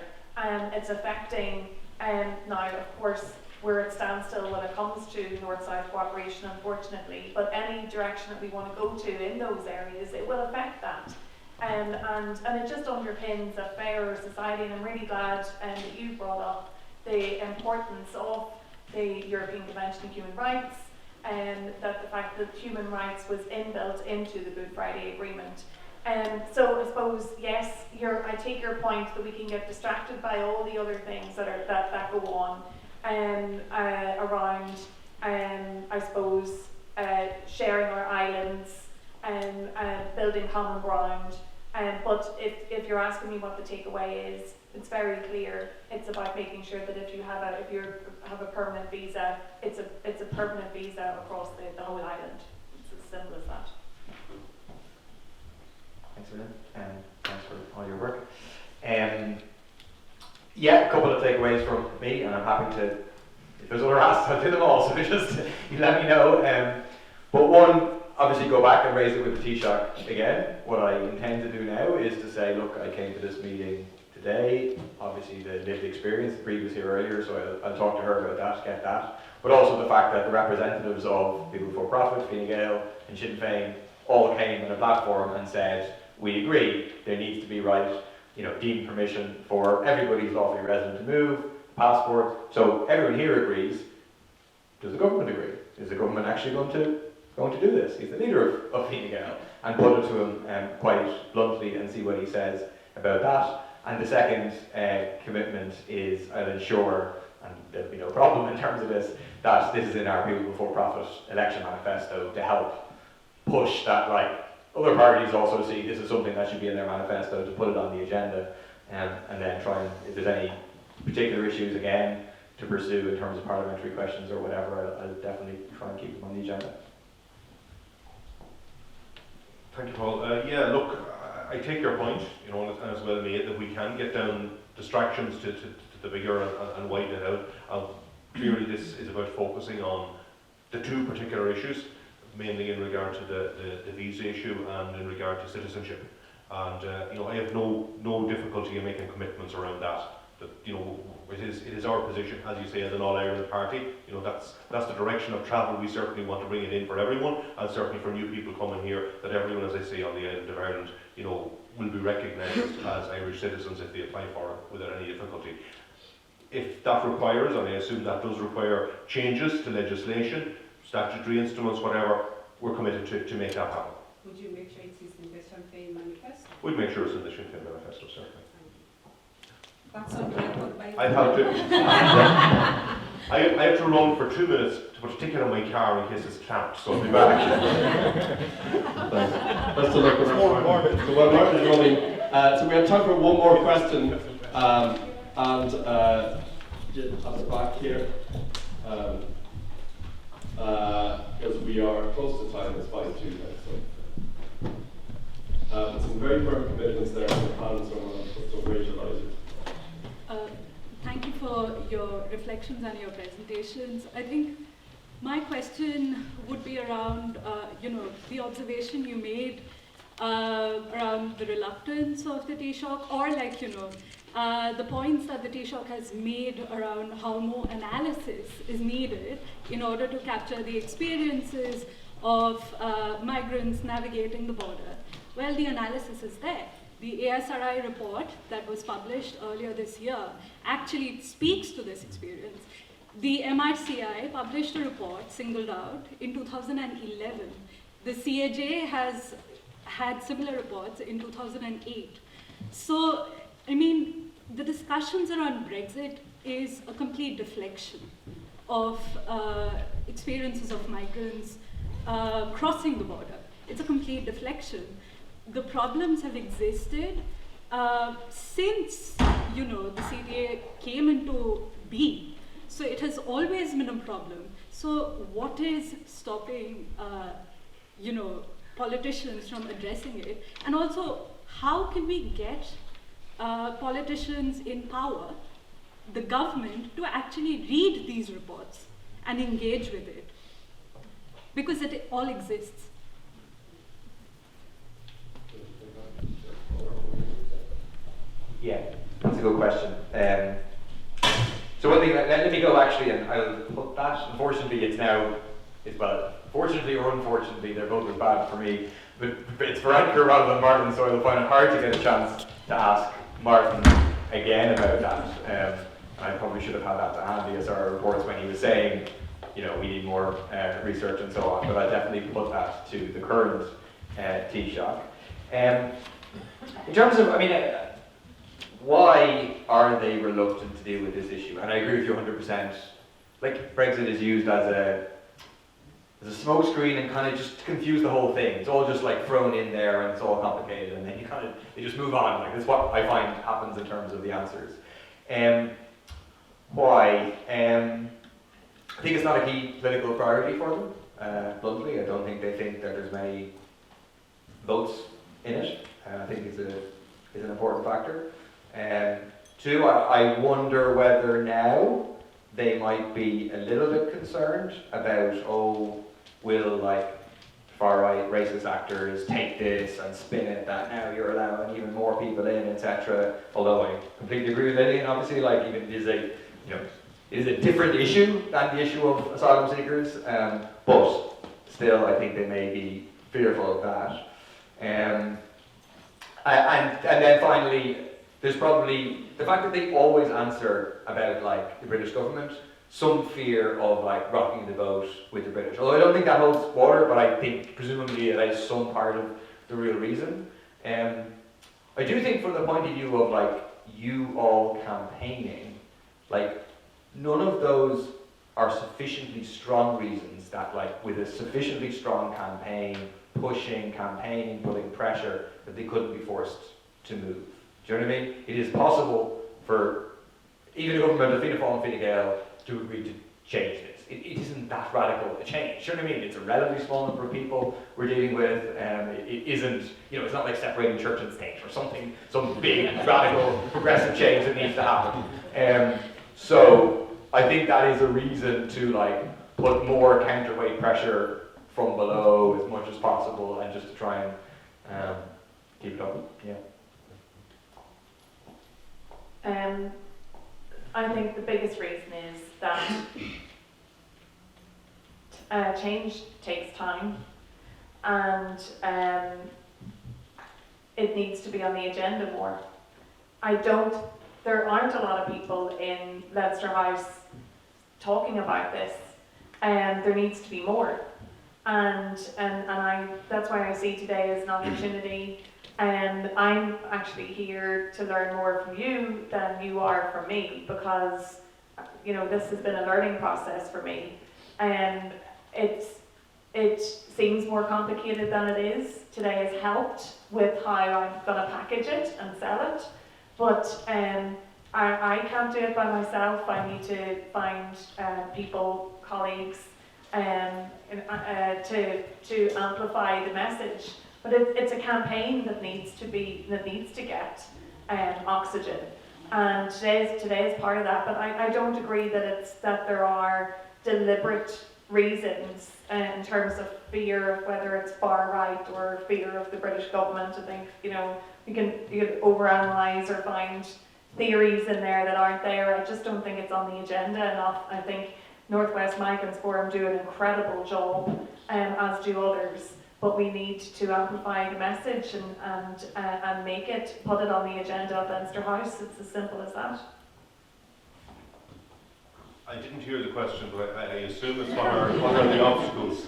C: It's affecting, now of course, we're at standstill when it comes to North-South cooperation, unfortunately, but any direction that we want to go to in those areas, it will affect that. And it just underpins a fairer society, and I'm really glad that you brought up the importance of the European Convention on Human Rights, and that the fact that human rights was inbuilt into the Good Friday Agreement. So I suppose, yes, I take your point that we can get distracted by all the other things that go on around, I suppose, sharing our islands and building common ground. But if you're asking me what the takeaway is, it's very clear. It's about making sure that if you have a permanent visa, it's a permanent visa across the whole island. It's as simple as that.
D: Thanks, Lynn, and thanks for all your work. Yeah, a couple of takeaways from me, and I'm happy to, if there's other asks, I'll do them all, so just you let me know. But one, obviously go back and raise it with the Taoiseach again. What I intend to do now is to say, look, I came to this meeting today, obviously the lived experience, the previous here earlier, so I'll talk to her about that, get that. But also the fact that the representatives of People Before Profit, Féin, Gael and Sinn Féin all came on a platform and said, we agree there needs to be deemed permission for everybody who's lawfully resident to move, passport. So everyone here agrees. Does the government agree? Is the government actually going to do this? He's the leader of Féin Gael, and put it to him quite bluntly and see what he says about that. And the second commitment is, I'll ensure, and there'll be no problem in terms of this, that this is in our People Before Profit election manifesto to help push that, other parties also see this is something that should be in their manifesto, to put it on the agenda, and then try and, if there's any particular issues again to pursue in terms of parliamentary questions or whatever, I'll definitely try and keep them on the agenda.
E: Thank you, Paul. Look, I take your point, as well made, that we can get down distractions to the bigger and widen it out. Clearly this is about focusing on the two particular issues, mainly in regard to the visa issue and in regard to citizenship. And I have no difficulty in making commitments around that. That it is our position, as you say, as an All-Ireland party. That's the direction of travel. We certainly want to bring it in for everyone, and certainly for new people coming here, that everyone, as I say, on the island of Ireland, will be recognised as Irish citizens if they apply for it without any difficulty. If that requires, and I assume that does require, changes to legislation, statutory instruments, whatever, we're committed to make that happen.
F: Would you make sure it is in the Sinn Féin manifesto?
E: We'd make sure it's in the Sinn Féin manifesto, certainly.
F: That's on record by
E: I have to run for 2 minutes to put a ticket on my car in case it's trapped, so I'll be back.
B: Best of luck with more. So while Mark is running, so we have time for one more question, and at the back here, because we are close to time, it's 5:02 now. So some very firm commitments there on the panel, so Rachel Isaac.
G: Thank you for your reflections and your presentations. I think my question would be around, the observation you made around the reluctance of the Taoiseach, or the points that the Taoiseach has made around how more analysis is needed in order to capture the experiences of migrants navigating the border? Well, the analysis is there. The ASRI report that was published earlier this year actually speaks to this experience. The MRCI published a report, singled out, in 2011. The CAJ has had similar reports in 2008. So, I mean, the discussions around Brexit is a complete deflection of experiences of migrants crossing the border. It's a complete deflection. The problems have existed since, you know, the CTA came into being. So it has always been a problem. So what is stopping, you know, politicians from addressing it? And also, how can we get politicians in power, the government, to actually read these reports and engage with it? Because it all exists.
H: Yeah, that's a good question. So one thing, let me go actually, and I'll put that. Unfortunately, well, fortunately or unfortunately, they're both as bad for me. But it's for Edgar rather than Martin, so I'll find it hard to get a chance to ask Martin again about that. I probably should have had that to hand, the SR reports, when he was saying, you know, we need more research and so on. But I definitely put that to the current Taoiseach. In terms of, I mean, why are they reluctant to deal with this issue? And I agree with you 100%. Like, Brexit is used as a smokescreen and kind of just to confuse the whole thing. It's all just like thrown in there and it's all complicated, and then they just move on. Like, that's what I find happens in terms of the answers. Why? I think it's not a key political priority for them. Bluntly, I don't think they think that there's many votes in it. I think it's an important factor. Two, I wonder whether now they might be a little bit concerned about, will like far-right racist actors take this and spin it that now you're allowing even more people in, etc. Although I completely agree with Lillian, obviously, like, even it is a different issue than the issue of asylum seekers, but still I think they may be fearful of that. And then finally, there's probably the fact that they always answer about like the British government, some fear of like rocking the boat with the British. Although I don't think that holds water, but I think presumably it is some part of the real reason. I do think from the point of view of like you all campaigning, like none of those are sufficiently strong reasons that like with a sufficiently strong campaign, campaigning, putting pressure, that they couldn't be forced to move. Do you know what I mean? It is possible for even a government of Fianna Fáil and Fine Gael to agree to change this. It isn't that radical a change. Do you know what I mean? It's a relatively small number of people we're dealing with. It isn't, you know, it's not like separating church and state or something, some big radical progressive change that needs to happen. So I think that is a reason to like put more counterweight pressure from below as much as possible, and just to try and keep it up. Yeah.
C: I think the biggest reason is that change takes time, and it needs to be on the agenda more. There aren't a lot of people in Leinster House talking about this, and there needs to be more. And that's why I see today as an opportunity. And I'm actually here to learn more from you than you are from me, because, you know, this has been a learning process for me. And it seems more complicated than it is. Today has helped with how I'm going to package it and sell it. But I can't do it by myself. I need to find people, colleagues, to amplify the message. But it's a campaign that needs to get oxygen, and today is part of that. But I don't agree that there are deliberate reasons in terms of fear of whether it's far right or fear of the British government. I think, you know, you can overanalyze or find theories in there that aren't there. I just don't think it's on the agenda enough. I think Northwest Migrants Forum do an incredible job, as do others. But we need to amplify the message and make it, put it on the agenda of Leinster House. It's as simple as that.
E: I didn't hear the question, but I assume it's what are the obstacles,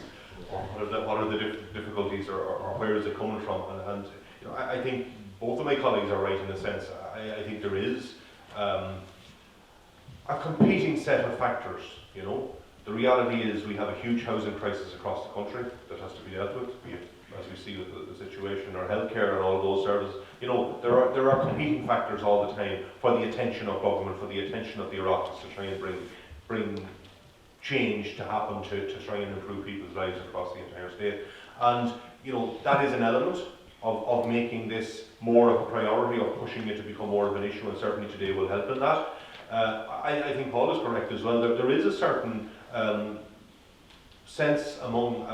E: or what are the difficulties, or where is it coming from? And you know, I think both of my colleagues are right in a sense. I think there is a competing set of factors. You know, the reality is we have a huge housing crisis across the country that has to be dealt with, be it, as we see with the situation, or healthcare and all those services. You know, there are competing factors all the time for the attention of government, for the attention of the Oireachtas to try and bring change to happen to try and improve people's lives across the entire state. And you know, that is an element of making this more of a priority, of pushing it to become more of an issue, and certainly today will help in that. I think Paul is correct as well. There is a certain sense among,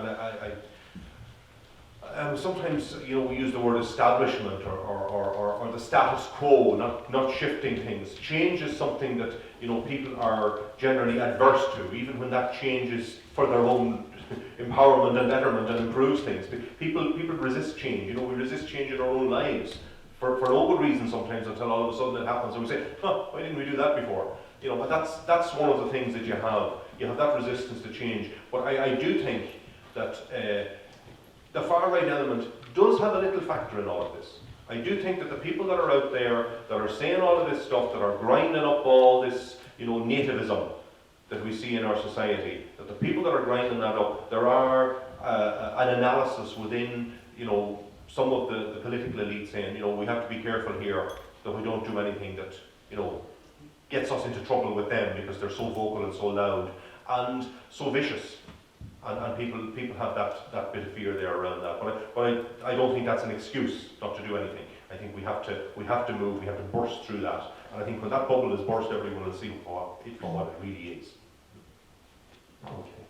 E: and sometimes, you know, we use the word establishment or the status quo, not shifting things. Change is something that, you know, people are generally adverse to, even when that change is for their own empowerment and betterment and improves things. People resist change. You know, we resist change in our own lives for no good reason sometimes, until all of a sudden it happens and we say, why didn't we do that before? You know, but that's one of the things that you have. You have that resistance to change. But I do think that the far right element does have a little factor in all of this. I do think that the people that are out there that are saying all of this stuff, that are grinding up all this, you know, nativism that we see in our society, that the people that are grinding that up, there are an analysis within, you know, some of the political elite saying, you know, we have to be careful here that we don't do anything that, you know, gets us into trouble with them because they're so vocal and so loud and so vicious. And people have that bit of fear there around that. But I don't think that's an excuse not to do anything. I think we have to move, we have to burst through that. And I think when that bubble is burst, everyone will see what it really is.
B: Okay.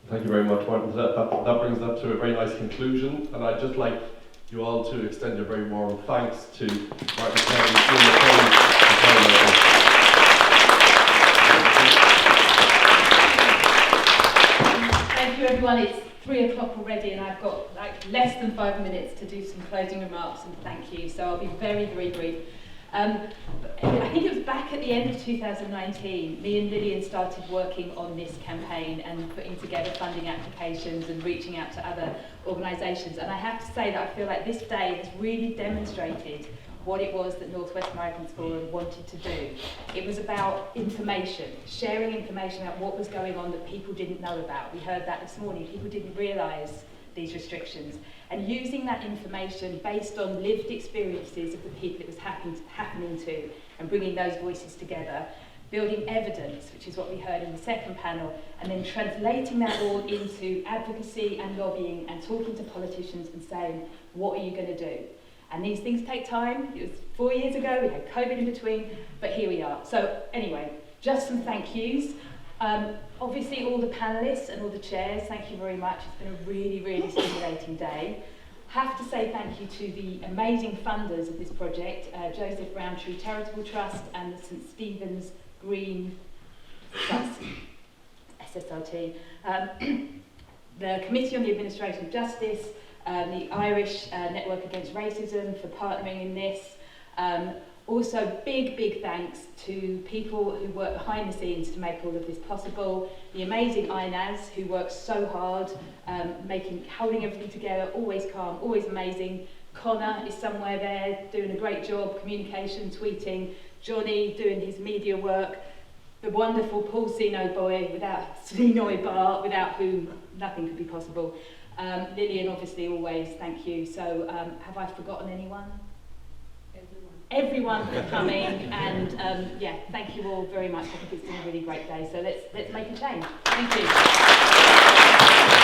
B: Thank you very much, Martin. That brings that to a very nice conclusion. And I'd just like you all to extend a very warm thanks to Martin Féin,
A: Thank you, everyone. It's 3 o'clock already, and I've got like less than 5 minutes to do some closing remarks and thank you. So I'll be very, very brief. I think it was back at the end of 2019, me and Lillian started working on this campaign and putting together funding applications and reaching out to other organisations. And I have to say that I feel like this day has really demonstrated what it was that Northwest Migrants Forum wanted to do. It was about information, sharing information about what was going on that people didn't know about. We heard that this morning. People didn't realise these restrictions. And using that information based on lived experiences of the people it was happening to, and bringing those voices together, building evidence, which is what we heard in the second panel, and then translating that all into advocacy and lobbying and talking to politicians and saying, what are you going to do? And these things take time. It was 4 years ago, we had COVID in between, but here we are. So anyway, just some thank yous. Obviously all the panellists and all the chairs, thank you very much. It's been a really, really stimulating day. Have to say thank you to the amazing funders of this project, Joseph Rowntree Charitable Trust and the St Stephen's Green Trust, SSRT. The Committee on the Administration of Justice, the Irish Network Against Racism for partnering in this. Also, big thanks to people who work behind the scenes to make all of this possible. The amazing Inaz, who works so hard, holding everything together, always calm, always amazing. Connor is somewhere there, doing a great job, communication, tweeting. Johnny doing his media work. The wonderful Paul Sino boy, without whom nothing could be possible. Lillian, obviously, always, thank you. So, have I forgotten anyone? Everyone for coming, and yeah, thank you all very much. I think it's been a really great day. So let's make a change. Thank you.